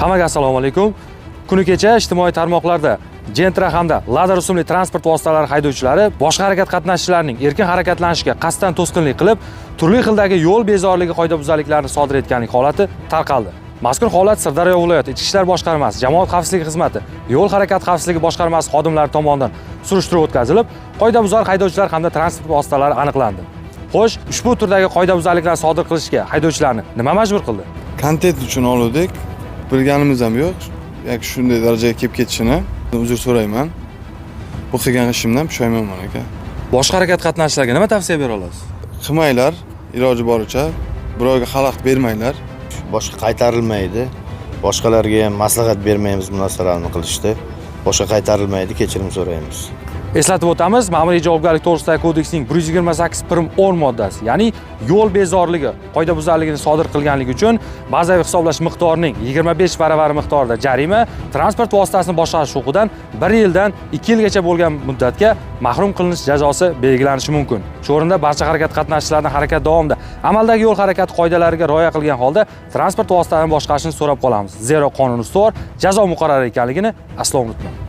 Hammaga assalomu alaykum. Kuni kecha ijtimoiy tarmoqlarda Gentra hamda Lada rusumli transport vositalari haydovchilari boshqa harakat qatnashchilarining erkin harakatlanishiga qasddan to'sqinlik qilib, turli xildagi yo'l bezorligi qoidabuzarliklarini sodir etganlik holati tarqaldi. Mazkur holat Sirdaryo viloyati Ichki ishlar boshqarmasi, Jamoat xavfsizligi xizmati, Yo'l harakati xavfsizligi boshqarmasi xodimlari tomonidan surishtiruv o'tkazilib, qoidabuzar haydovchilar hamda transport vositalari aniqlandi. Xo'sh, ushbu turdagi qoidabuzarliklarni sodir qilishga haydovchilarni nima majbur qildi? Kontent uchun oldik. Bilganimiz ham yo'q. Yoki shunday darajaga kelib ketishini uzr so'rayman. Bu qilgan ishimdan pushaymonman aka. Boshqa harakat qatnashchilariga nima tavsiya bera olasiz? Qilmanglar, iloji boricha birovga xalaqit bermanglar. Boshqa qaytarilmaydi. Boshqalarga ham maslahat bermaymiz bu narsalarni qilishda. Boshqa qaytarilmaydi, kechirim so'raymiz. Eslatib o'tamiz, Ma'muriy javobgarlik to'g'risidagi kodeksning 128.10 moddasi, ya'ni yo'l bezorligi qoidabuzarligini sodir qilganligi uchun bazaviy hisoblash miqdorining 25 baravari miqdorida jarima, transport vositasini boshqarish huquqidan 1 yildan 2 yilgacha bo'lgan muddatga mahrum qilinish jazosi belgilanishi mumkin. Shu o'rinda barcha harakat qatnashchilaridan harakat davomida amaldagi yo'l harakati qoidalariga rioya qilgan holda transport vositalarini boshqarishni so'rab qolamiz. Zero qonun ustuvor, jazo muqarrar ekanligini aslo unutmang.